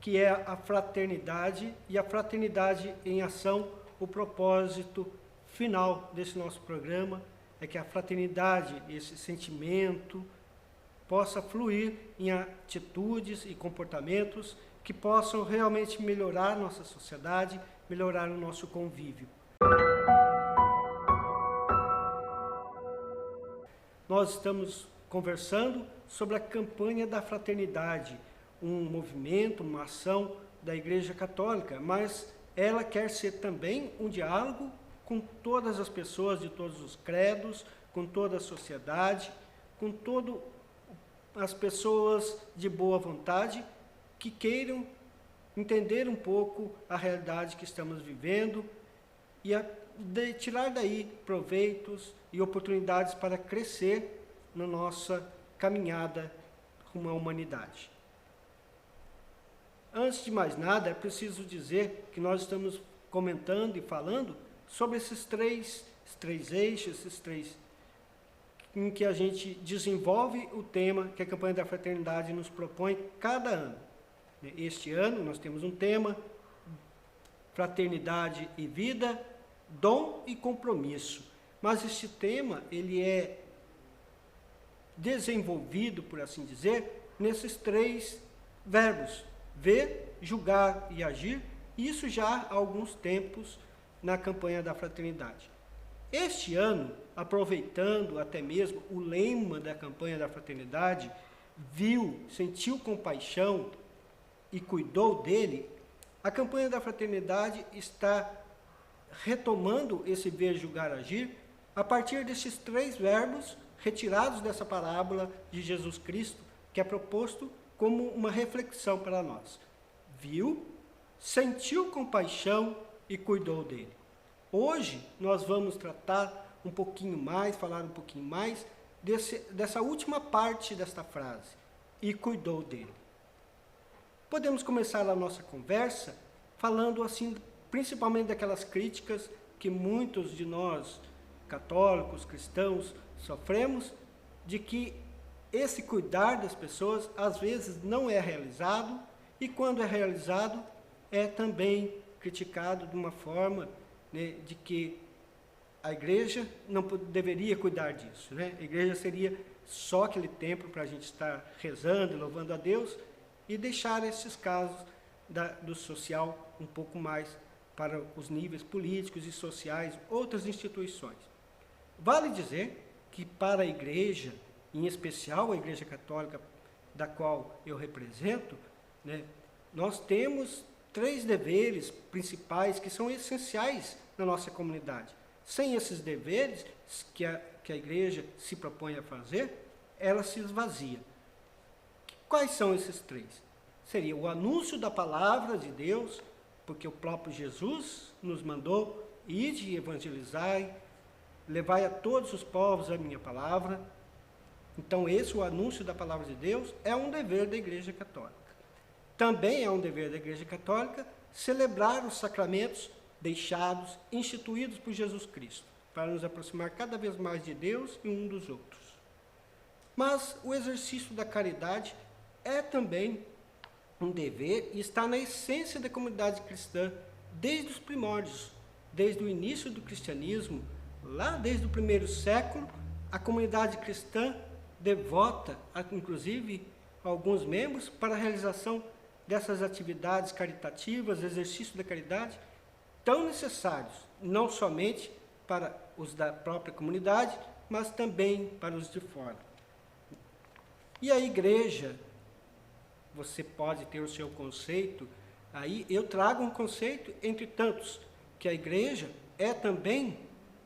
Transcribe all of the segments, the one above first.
que é a fraternidade, e a fraternidade em ação, o propósito final desse nosso programa é que a fraternidade, esse sentimento, possa fluir em atitudes e comportamentos que possam realmente melhorar nossa sociedade, melhorar o nosso convívio. Nós estamos conversando sobre a campanha da fraternidade, um movimento, uma ação da Igreja Católica, mas ela quer ser também um diálogo com todas as pessoas de todos os credos, com toda a sociedade, com todas as pessoas de boa vontade que queiram entender um pouco a realidade que estamos vivendo e tirar daí proveitos e oportunidades para crescer na nossa caminhada rumo à humanidade. Antes de mais nada, é preciso dizer que nós estamos comentando e falando sobre esses três eixos, esses três em que a gente desenvolve o tema que a campanha da fraternidade nos propõe cada ano. Este ano nós temos um tema, fraternidade e vida, dom e compromisso. Mas este tema, ele é desenvolvido, por assim dizer, nesses três verbos: ver, julgar e agir, isso já há alguns tempos na campanha da fraternidade. Este ano, aproveitando até mesmo o lema da campanha da fraternidade, sentiu compaixão e cuidou dele, a campanha da fraternidade está retomando esse ver, julgar, agir, a partir desses três verbos retirados dessa parábola de Jesus Cristo, que é proposto como uma reflexão para nós. Viu, sentiu compaixão e cuidou dele. Hoje nós vamos tratar um pouquinho mais, falar um pouquinho mais dessa última parte desta frase, e cuidou dele. Podemos começar a nossa conversa falando assim, principalmente daquelas críticas que muitos de nós, católicos, cristãos, sofremos, de que esse cuidar das pessoas às vezes não é realizado, e quando é realizado é também criticado de uma forma, né, de que a igreja não deveria cuidar disso, né? A igreja seria só aquele templo para a gente estar rezando e louvando a Deus, e deixar esses casos do social um pouco mais para os níveis políticos e sociais, outras instituições. Vale dizer que para a igreja, em especial a Igreja Católica, da qual eu represento, né, nós temos três deveres principais que são essenciais na nossa comunidade. Sem esses deveres que a igreja se propõe a fazer, ela se esvazia. Quais são esses três? Seria o anúncio da palavra de Deus, porque o próprio Jesus nos mandou: ide e evangelizai, levai a todos os povos a minha palavra. Então o anúncio da palavra de Deus é um dever da Igreja Católica. Também é um dever da Igreja Católica celebrar os sacramentos deixados, instituídos por Jesus Cristo, para nos aproximar cada vez mais de Deus e um dos outros. Mas o exercício da caridade é também um dever e está na essência da comunidade cristã desde os primórdios, desde o início do cristianismo, lá desde o primeiro século, a comunidade cristã devota, inclusive, alguns membros para a realização dessas atividades caritativas, exercício da caridade, tão necessários, não somente para os da própria comunidade, mas também para os de fora. E a igreja, você pode ter o seu conceito, aí eu trago um conceito entre tantos, que a igreja é também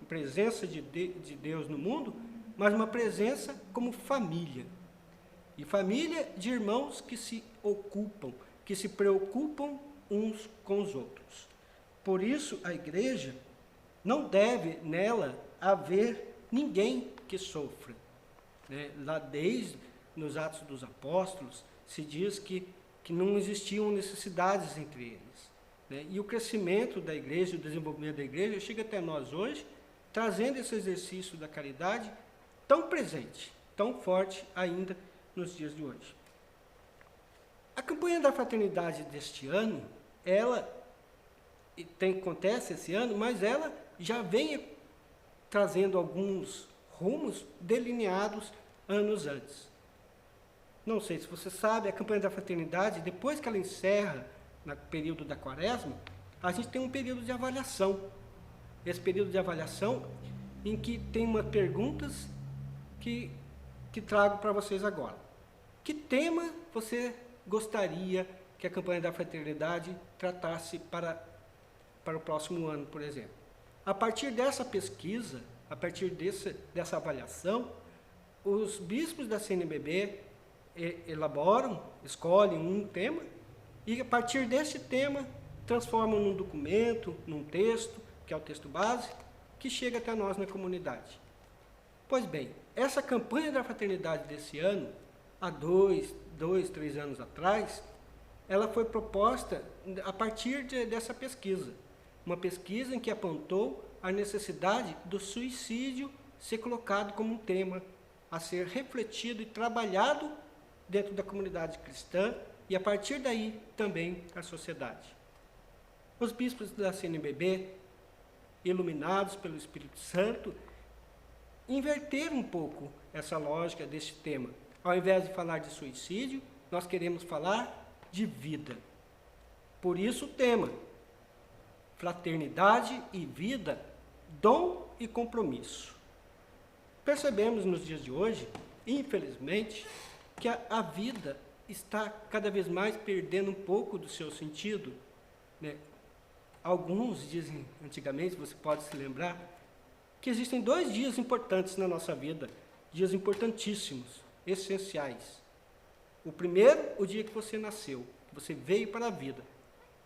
presença de Deus no mundo, mas uma presença como família. E família de irmãos que se ocupam, que se preocupam uns com os outros. Por isso, a igreja não deve nela haver ninguém que sofra. Lá desde nos Atos dos Apóstolos, se diz que não existiam necessidades entre eles. E o crescimento da igreja, o desenvolvimento da igreja, chega até nós hoje, trazendo esse exercício da caridade tão presente, tão forte ainda nos dias de hoje. A campanha da fraternidade deste ano, ela acontece esse ano, mas ela já vem trazendo alguns rumos delineados anos antes. Não sei se você sabe, a campanha da fraternidade, depois que ela encerra no período da quaresma, a gente tem um período de avaliação. Esse período de avaliação em que tem umas perguntas que trago para vocês agora. Que tema você gostaria que a campanha da fraternidade tratasse para o próximo ano, por exemplo? A partir dessa pesquisa, a partir dessa avaliação, os bispos da CNBB escolhem um tema e, a partir desse tema, transformam num documento, num texto, que é o texto base, que chega até nós na comunidade. Pois bem, essa campanha da fraternidade desse ano, há 3 anos atrás, ela foi proposta a partir dessa pesquisa. Uma pesquisa em que apontou a necessidade do suicídio ser colocado como um tema a ser refletido e trabalhado dentro da comunidade cristã e, a partir daí, também a sociedade. Os bispos da CNBB, iluminados pelo Espírito Santo, inverteram um pouco essa lógica deste tema. Ao invés de falar de suicídio, nós queremos falar de vida. Por isso o tema: fraternidade e vida, dom e compromisso. Percebemos nos dias de hoje, infelizmente, que a vida está cada vez mais perdendo um pouco do seu sentido, né? Alguns dizem, antigamente, você pode se lembrar, que existem 2 dias importantes na nossa vida, dias importantíssimos, essenciais. O primeiro, o dia que você nasceu, que você veio para a vida.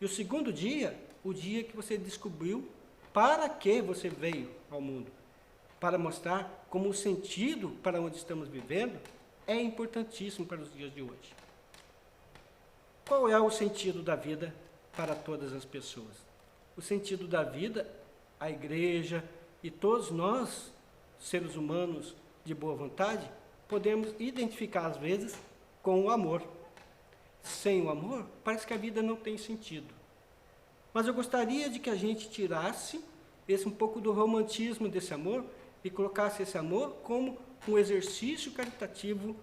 E o segundo dia, o dia que você descobriu para que você veio ao mundo. Para mostrar como o sentido para onde estamos vivendo é importantíssimo para os dias de hoje. Qual é o sentido da vida para todas as pessoas? O sentido da vida, a igreja e todos nós, seres humanos de boa vontade, podemos identificar às vezes com o amor. Sem o amor, parece que a vida não tem sentido. Mas eu gostaria de que a gente tirasse um pouco do romantismo desse amor e colocasse esse amor como um exercício caritativo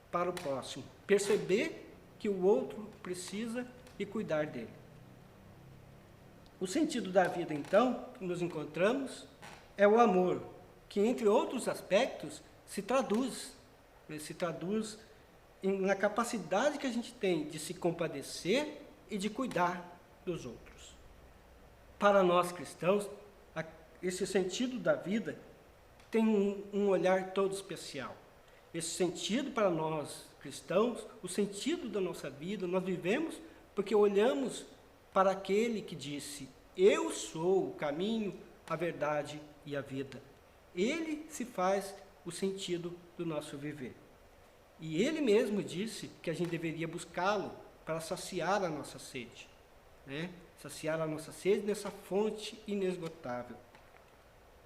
para o próximo. Perceber que o outro precisa e cuidar dele. O sentido da vida, então, que nos encontramos, é o amor, que, entre outros aspectos, se traduz na capacidade que a gente tem de se compadecer e de cuidar dos outros. Para nós cristãos, esse sentido da vida tem um olhar todo especial. Esse sentido para nós cristãos, o sentido da nossa vida, nós vivemos porque olhamos para aquele que disse: eu sou o caminho, a verdade e a vida. Ele se faz o sentido do nosso viver. E ele mesmo disse que a gente deveria buscá-lo para saciar a nossa sede, né? Saciar a nossa sede nessa fonte inesgotável.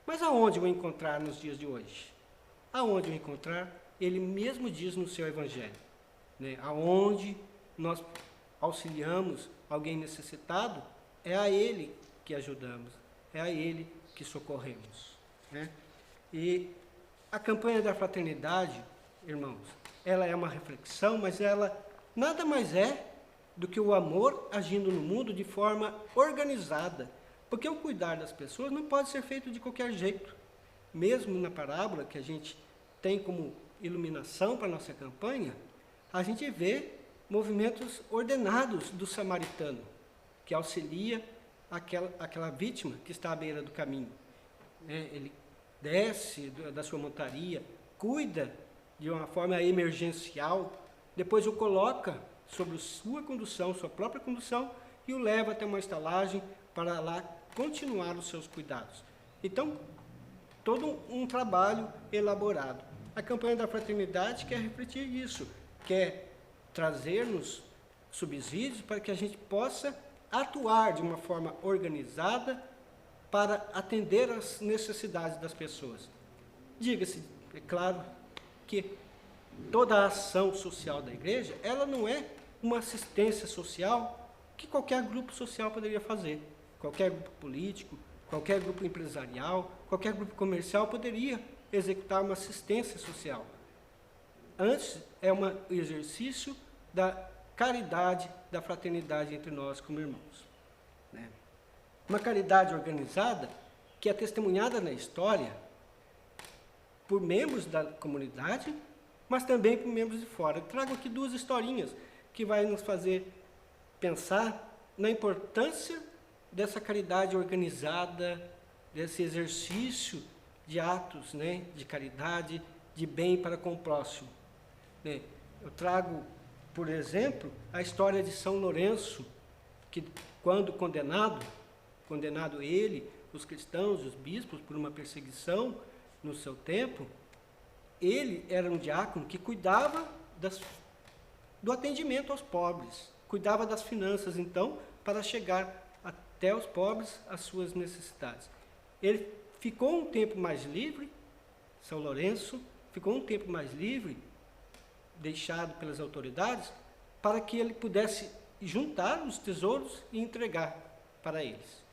Mas aonde o encontrar nos dias de hoje? Aonde o encontrar? Ele mesmo diz no seu evangelho, né? Aonde nós auxiliamos alguém necessitado, é a ele que ajudamos, é a ele que socorremos, né? E a campanha da fraternidade, irmãos, ela é uma reflexão, mas ela nada mais é do que o amor agindo no mundo de forma organizada, porque o cuidar das pessoas não pode ser feito de qualquer jeito. Mesmo na parábola que a gente tem como iluminação para a nossa campanha, a gente vê movimentos ordenados do samaritano, que auxilia aquela vítima que está à beira do caminho. Ele desce da sua montaria, cuida de uma forma emergencial, depois o coloca sobre sua condução, sua própria condução, e o leva até uma estalagem para lá continuar os seus cuidados. Então, todo um trabalho elaborado. A campanha da fraternidade quer refletir isso, quer trazer-nos subsídios para que a gente possa atuar de uma forma organizada para atender às necessidades das pessoas. Diga-se, é claro, que toda a ação social da igreja, ela não é uma assistência social que qualquer grupo social poderia fazer. Qualquer grupo político, qualquer grupo empresarial, qualquer grupo comercial poderia executar uma assistência social. Antes, é um exercício da caridade, da fraternidade entre nós como irmãos. Né? Uma caridade organizada que é testemunhada na história por membros da comunidade, mas também por membros de fora. Eu trago aqui duas historinhas que vai nos fazer pensar na importância dessa caridade organizada, desse exercício de atos, né, de caridade, de bem para com o próximo. Né? Eu trago, por exemplo, a história de São Lourenço, que quando condenado ele, os cristãos, os bispos, por uma perseguição no seu tempo, ele era um diácono que cuidava do atendimento aos pobres, cuidava das finanças, então, para chegar até os pobres as suas necessidades. Ele ficou um tempo mais livre, São Lourenço ficou um tempo mais livre, deixado pelas autoridades, para que ele pudesse juntar os tesouros e entregar para eles.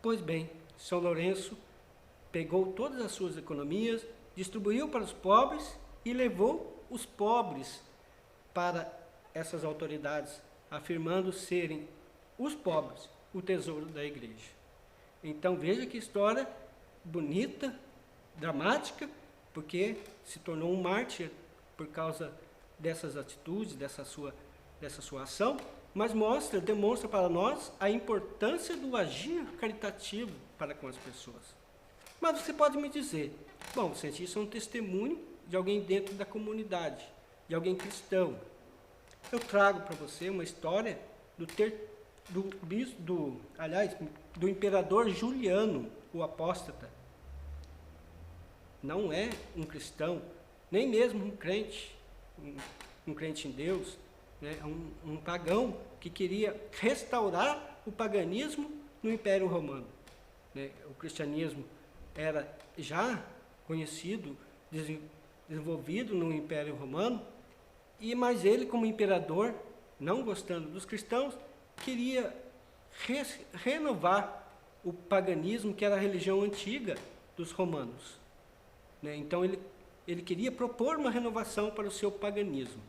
Pois bem, São Lourenço pegou todas as suas economias, distribuiu para os pobres e levou os pobres para essas autoridades, afirmando serem os pobres o tesouro da igreja. Então veja que história bonita, dramática, porque se tornou um mártir por causa dessas atitudes, dessa sua ação, mas demonstra para nós a importância do agir caritativo para com as pessoas. Mas você pode me dizer, bom, Vicente, isso é um testemunho de alguém dentro da comunidade, de alguém cristão. Eu trago para você uma história do imperador Juliano, o apóstata. Não é um cristão, nem mesmo um crente em Deus, né? Um pagão que queria restaurar o paganismo no Império Romano. Né? O cristianismo era já conhecido, desenvolvido no Império Romano, mas ele, como imperador, não gostando dos cristãos, queria renovar o paganismo, que era a religião antiga dos romanos. Né? Então ele queria propor uma renovação para o seu paganismo.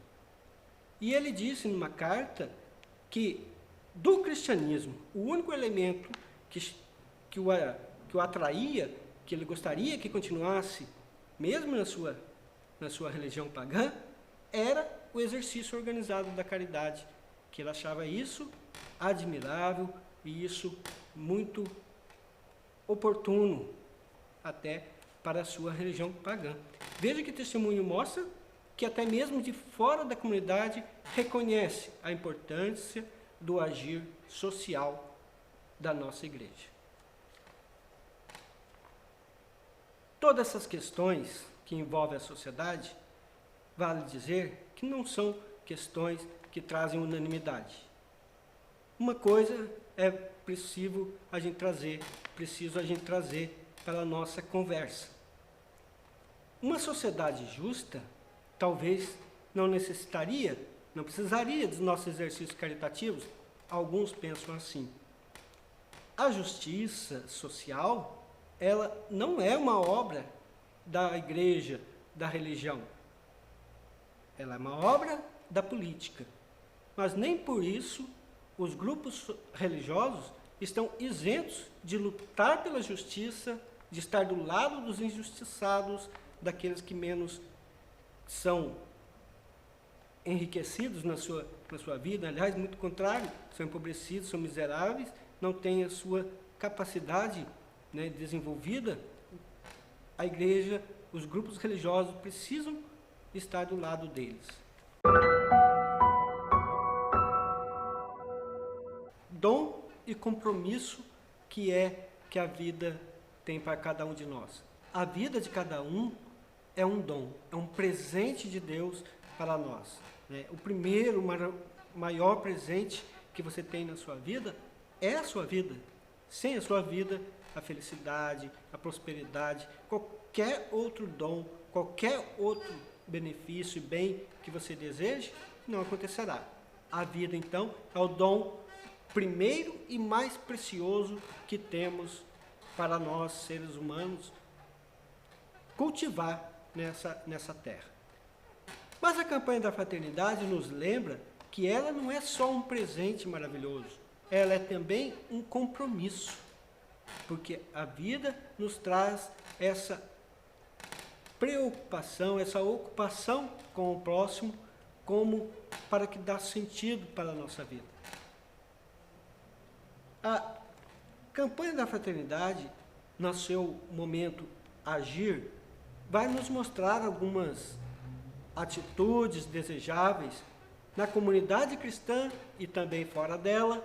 E ele disse numa carta que do cristianismo, o único elemento que o atraía, que ele gostaria que continuasse, mesmo na sua religião pagã, era o exercício organizado da caridade, que ele achava isso admirável e isso muito oportuno até para a sua religião pagã. Veja que o testemunho mostra que até mesmo de fora da comunidade reconhece a importância do agir social da nossa igreja. Todas essas questões que envolvem a sociedade, vale dizer que não são questões que trazem unanimidade. Uma coisa é preciso a gente trazer para a nossa conversa. Uma sociedade justa talvez não precisaria dos nossos exercícios caritativos. Alguns pensam assim. A justiça social, ela não é uma obra da igreja, da religião. Ela é uma obra da política. Mas nem por isso os grupos religiosos estão isentos de lutar pela justiça, de estar do lado dos injustiçados, daqueles que menos são enriquecidos na sua vida, aliás, muito contrário, são empobrecidos, são miseráveis, não têm a sua capacidade, né, desenvolvida. A igreja, os grupos religiosos precisam estar do lado deles. Dom e compromisso que a vida tem para cada um de nós. A vida de cada um é um dom, é um presente de Deus para nós. Né? O primeiro, maior presente que você tem na sua vida é a sua vida. Sem a sua vida, a felicidade, a prosperidade, qualquer outro dom, qualquer outro benefício e bem que você deseje, não acontecerá. A vida, então, é o dom primeiro e mais precioso que temos para nós, seres humanos, cultivar nessa terra. Mas a campanha da fraternidade nos lembra que ela não é só um presente maravilhoso, ela é também um compromisso, porque a vida nos traz essa preocupação, essa ocupação com o próximo, como para que dá sentido para a nossa vida. A campanha da fraternidade, no seu momento agir, vai nos mostrar algumas atitudes desejáveis na comunidade cristã e também fora dela,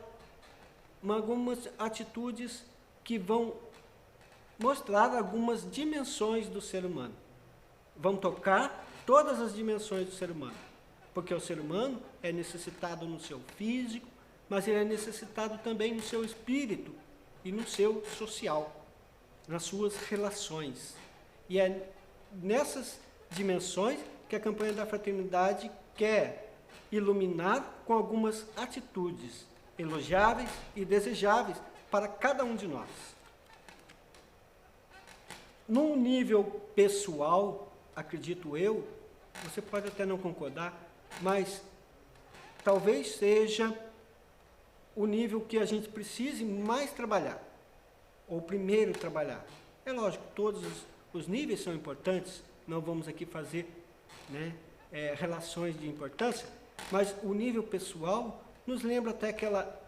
algumas atitudes que vão mostrar algumas dimensões do ser humano. Vão tocar todas as dimensões do ser humano, porque o ser humano é necessitado no seu físico, mas ele é necessitado também no seu espírito e no seu social, nas suas relações. E é nessas dimensões que a campanha da fraternidade quer iluminar com algumas atitudes elogiáveis e desejáveis para cada um de nós. Num nível pessoal, acredito eu, você pode até não concordar, mas talvez seja o nível que a gente precise mais trabalhar, ou primeiro trabalhar. É lógico, todos os níveis são importantes, não vamos aqui fazer relações de importância, mas o nível pessoal nos lembra até aquela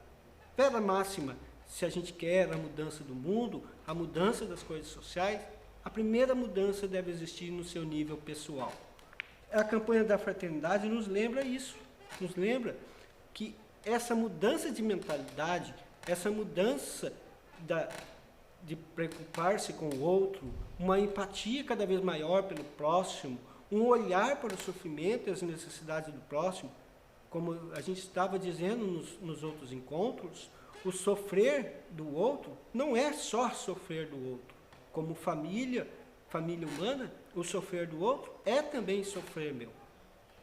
velha máxima: se a gente quer a mudança do mundo, a mudança das coisas sociais, a primeira mudança deve existir no seu nível pessoal. A campanha da fraternidade nos lembra isso, nos lembra que essa mudança de mentalidade, essa mudança de preocupar-se com o outro, uma empatia cada vez maior pelo próximo, um olhar para o sofrimento e as necessidades do próximo, como a gente estava dizendo nos outros encontros, o sofrer do outro não é só sofrer do outro. Como família humana, o sofrer do outro é também sofrer meu.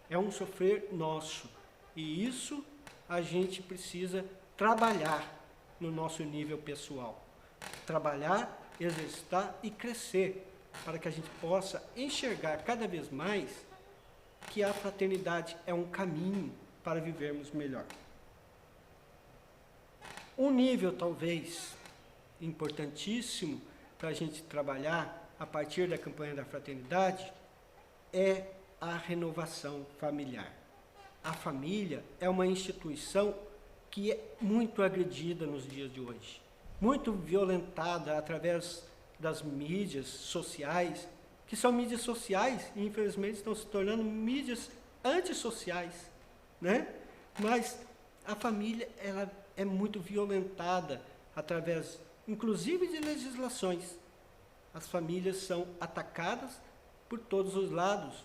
É um sofrer nosso. E isso a gente precisa trabalhar no nosso nível pessoal. Trabalhar, exercitar e crescer, para que a gente possa enxergar cada vez mais que a fraternidade é um caminho para vivermos melhor. Um nível, talvez, importantíssimo para a gente trabalhar a partir da campanha da fraternidade é a renovação familiar. A família é uma instituição que é muito agredida nos dias de hoje, muito violentada através das mídias sociais, que são mídias sociais e infelizmente estão se tornando mídias antissociais, né? Mas a família, ela é muito violentada através, inclusive, de legislações. As famílias são atacadas por todos os lados,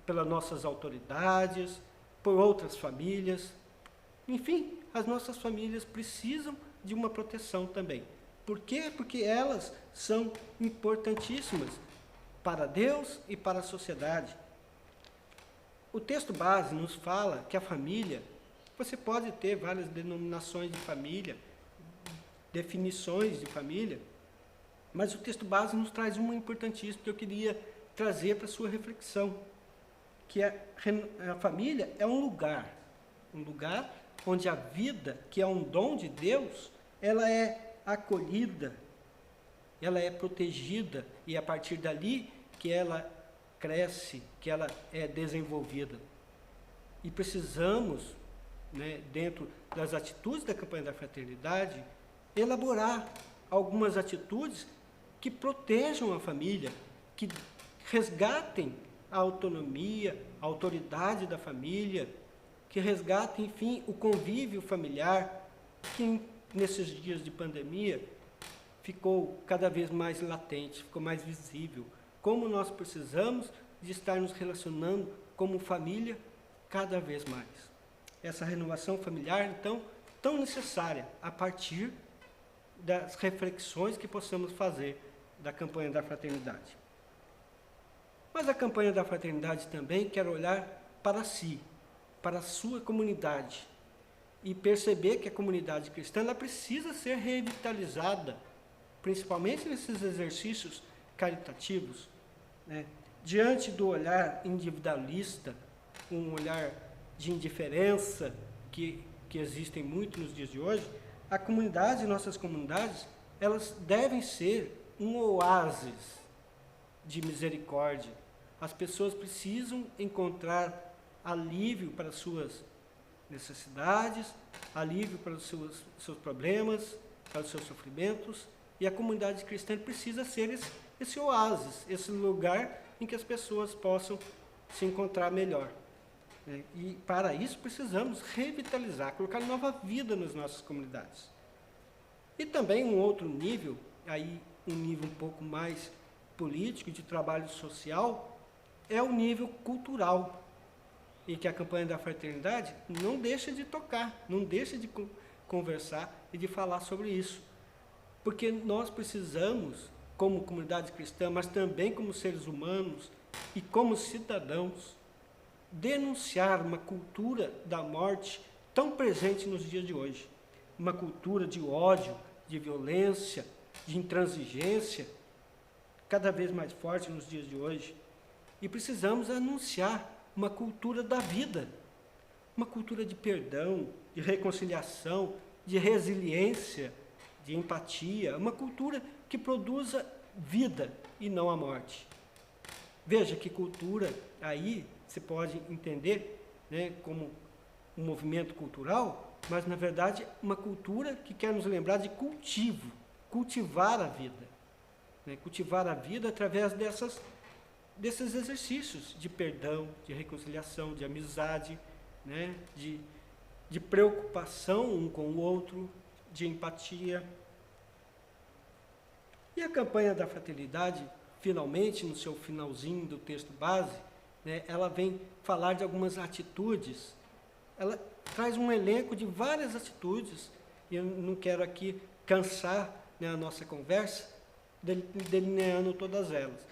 pelas nossas autoridades, por outras famílias. Enfim, as nossas famílias precisam de uma proteção também. Por quê? Porque elas são importantíssimas para Deus e para a sociedade. O texto base nos fala que a família, você pode ter várias denominações de família, definições de família, mas o texto base nos traz uma importantíssima que eu queria trazer para a sua reflexão, que a família é um lugar onde a vida, que é um dom de Deus, ela é acolhida, ela é protegida, e é a partir dali que ela cresce, que ela é desenvolvida. E precisamos, dentro das atitudes da campanha da fraternidade, elaborar algumas atitudes que protejam a família, que resgatem a autonomia, a autoridade da família, que resgatem, enfim, o convívio familiar, que nesses dias de pandemia ficou cada vez mais latente, ficou mais visível. Como nós precisamos de estar nos relacionando como família cada vez mais. Essa renovação familiar, então, tão necessária a partir das reflexões que possamos fazer da campanha da fraternidade. Mas a campanha da fraternidade também quer olhar para si, para a sua comunidade, e perceber que a comunidade cristã ela precisa ser revitalizada, principalmente nesses exercícios caritativos, né? Diante do olhar individualista, um olhar de indiferença que existem muito nos dias de hoje, a comunidade, nossas comunidades, elas devem ser um oásis de misericórdia. As pessoas precisam encontrar alívio para as suas necessidades, alívio para os seus problemas, para os seus sofrimentos, e a comunidade cristã precisa ser esse oásis, esse lugar em que as pessoas possam se encontrar melhor. E para isso precisamos revitalizar, colocar nova vida nas nossas comunidades. E também um outro nível, aí um nível um pouco mais político, de trabalho social, é o nível cultural, e que a campanha da fraternidade não deixa de tocar, não deixa de conversar e de falar sobre isso. Porque nós precisamos, como comunidade cristã, mas também como seres humanos e como cidadãos, denunciar uma cultura da morte tão presente nos dias de hoje. Uma cultura de ódio, de violência, de intransigência, cada vez mais forte nos dias de hoje. E precisamos anunciar uma cultura da vida, uma cultura de perdão, de reconciliação, de resiliência, de empatia, uma cultura que produza vida e não a morte. Veja que cultura aí você pode entender, né, como um movimento cultural, mas na verdade uma cultura que quer nos lembrar de cultivo, cultivar a vida, né, cultivar a vida através desses exercícios de perdão, de reconciliação, de amizade, né, de preocupação um com o outro, de empatia. E a campanha da fraternidade, finalmente, no seu finalzinho do texto base, né, ela vem falar de algumas atitudes. Ela traz um elenco de várias atitudes, e eu não quero aqui cansar, né, a nossa conversa, delineando todas elas.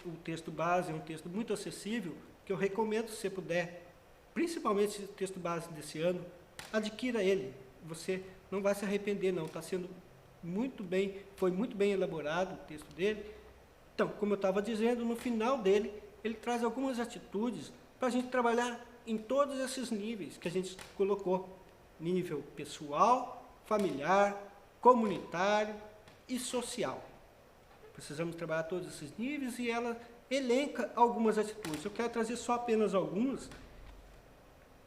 O texto base é um texto muito acessível, que eu recomendo, se você puder, principalmente o texto base desse ano, adquira ele. Você não vai se arrepender, não. Está sendo muito bem, foi muito bem elaborado o texto dele. Então, como eu estava dizendo, no final dele, ele traz algumas atitudes para a gente trabalhar em todos esses níveis que a gente colocou. Nível pessoal, familiar, comunitário e social. Precisamos trabalhar todos esses níveis e ela elenca algumas atitudes. Eu quero trazer só apenas algumas,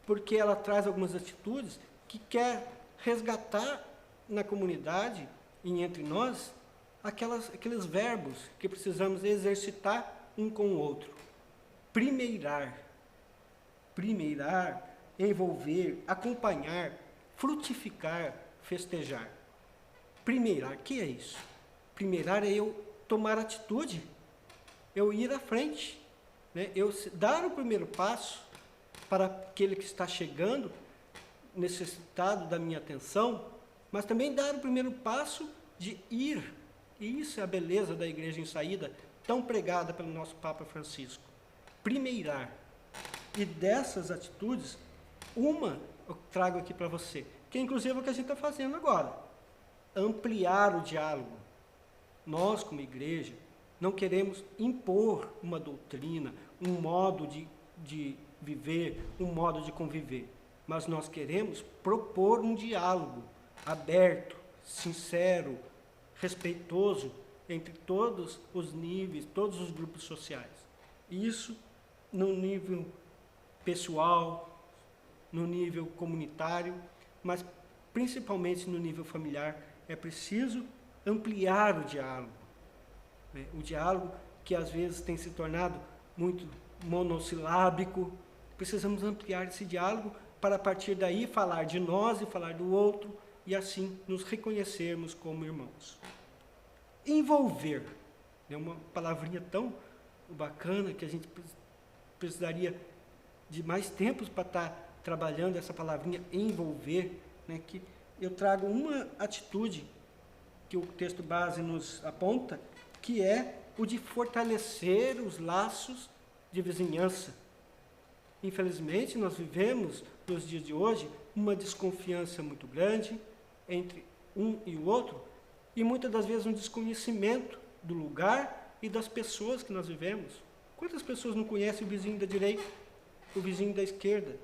porque ela traz algumas atitudes que quer resgatar na comunidade e entre nós aqueles verbos que precisamos exercitar um com o outro. Primeirar, envolver, acompanhar, frutificar, festejar. Primeirar, que é isso? Primeirar é eu tomar atitude, eu ir à frente, né? Eu dar o primeiro passo para aquele que está chegando, necessitado da minha atenção, mas também dar o primeiro passo de ir. E isso é a beleza da Igreja em Saída, tão pregada pelo nosso Papa Francisco. Primeirar. E dessas atitudes, uma eu trago aqui para você, que é inclusive o que a gente está fazendo agora. Ampliar o diálogo. Nós, como igreja, não queremos impor uma doutrina, um modo de viver, um modo de conviver, mas nós queremos propor um diálogo aberto, sincero, respeitoso entre todos os níveis, todos os grupos sociais. Isso no nível pessoal, no nível comunitário, mas principalmente no nível familiar. É preciso ampliar o diálogo, né? O diálogo que às vezes tem se tornado muito monossilábico. Precisamos ampliar esse diálogo para a partir daí falar de nós e falar do outro e assim nos reconhecermos como irmãos. Envolver, é uma palavrinha tão bacana que a gente precisaria de mais tempos para estar trabalhando essa palavrinha envolver, né? Que eu trago uma atitude que o texto base nos aponta, que é o de fortalecer os laços de vizinhança. Infelizmente, nós vivemos, nos dias de hoje, uma desconfiança muito grande entre um e o outro, e muitas das vezes um desconhecimento do lugar e das pessoas que nós vivemos. Quantas pessoas não conhecem o vizinho da direita, o vizinho da esquerda?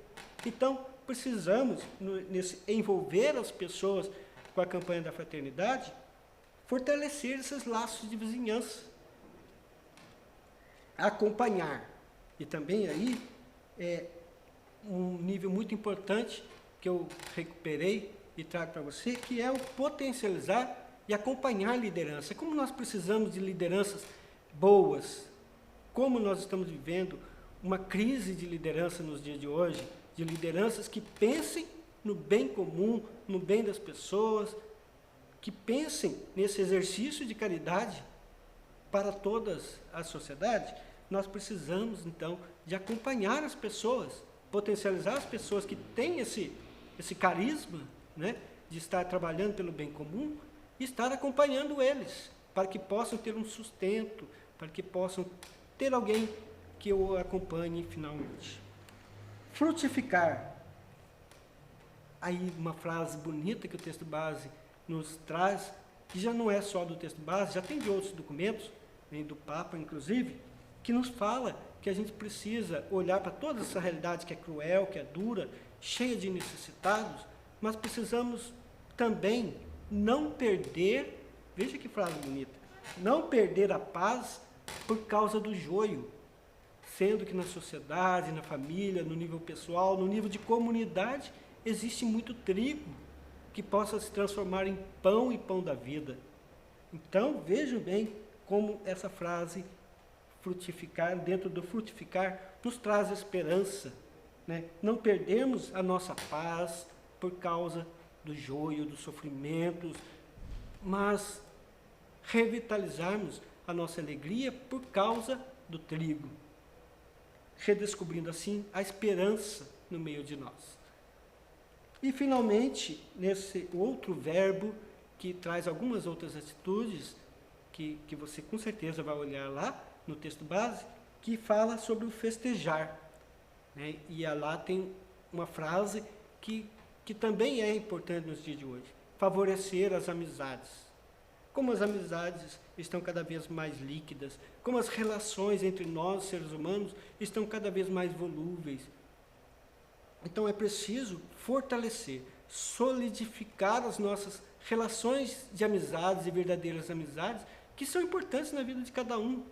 Então, precisamos, envolver as pessoas com a campanha da fraternidade, fortalecer esses laços de vizinhança, acompanhar. E também aí, um nível muito importante que eu recuperei e trago para você, que é o potencializar e acompanhar a liderança. Como nós precisamos de lideranças boas, como nós estamos vivendo uma crise de liderança nos dias de hoje, de lideranças que pensem no bem comum, no bem das pessoas, que pensem nesse exercício de caridade para todas a sociedade. Nós precisamos, então, de acompanhar as pessoas, potencializar as pessoas que têm esse carisma, né, de estar trabalhando pelo bem comum, e estar acompanhando eles, para que possam ter um sustento, para que possam ter alguém que o acompanhe finalmente. Frutificar. Aí uma frase bonita que o texto base nos traz, que já não é só do texto base, já tem de outros documentos, vem do Papa inclusive, que nos fala que a gente precisa olhar para toda essa realidade que é cruel, que é dura, cheia de necessitados, mas precisamos também não perder, veja que frase bonita, não perder a paz por causa do joio, sendo que na sociedade, na família, no nível pessoal, no nível de comunidade, existe muito trigo que possa se transformar em pão e pão da vida. Então, vejam bem como essa frase frutificar, dentro do frutificar, nos traz esperança, né? Não perdemos a nossa paz por causa do joio, dos sofrimentos, mas revitalizarmos a nossa alegria por causa do trigo, redescobrindo assim a esperança no meio de nós. E finalmente, nesse outro verbo que traz algumas outras atitudes, que você com certeza vai olhar lá no texto base, que fala sobre o festejar, né? E lá tem uma frase que também é importante nos dias de hoje: favorecer as amizades. Como as amizades estão cada vez mais líquidas, como as relações entre nós, seres humanos, estão cada vez mais volúveis. Então é preciso fortalecer, solidificar as nossas relações de amizades e verdadeiras amizades, que são importantes na vida de cada um.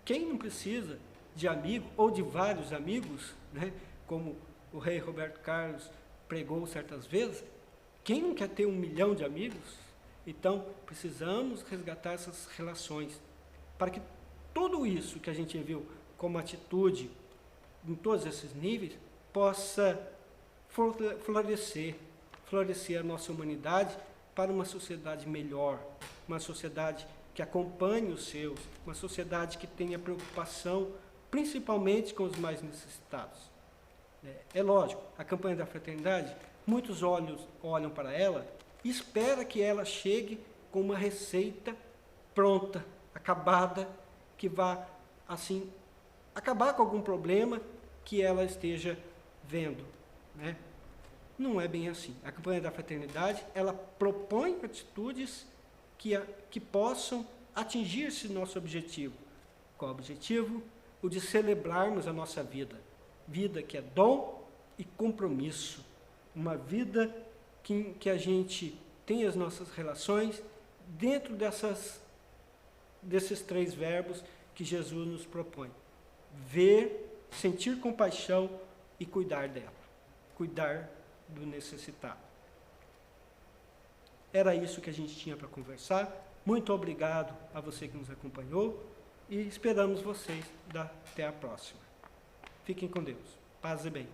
Quem não precisa de amigo ou de vários amigos, né? Como o rei Roberto Carlos pregou certas vezes, quem não quer ter 1 milhão de amigos? Então, precisamos resgatar essas relações, para que tudo isso que a gente viu como atitude, em todos esses níveis, possa florescer a nossa humanidade para uma sociedade melhor, uma sociedade que acompanhe os seus, uma sociedade que tenha preocupação, principalmente com os mais necessitados. É lógico, a campanha da fraternidade, muitos olham para ela e esperam que ela chegue com uma receita pronta, acabada, que vá, assim, acabar com algum problema que ela esteja vendo, né? Não é bem assim. A campanha da fraternidade, ela propõe atitudes que possam atingir esse nosso objetivo. Qual o objetivo? O de celebrarmos a nossa vida. Vida que é dom e compromisso. Uma vida que a gente tem as nossas relações dentro desses 3 verbos que Jesus nos propõe: ver, sentir compaixão e cuidar dela. Cuidar do necessitado. Era isso que a gente tinha para conversar. Muito obrigado a você que nos acompanhou e esperamos vocês até a próxima. Fiquem com Deus. Paz e bem.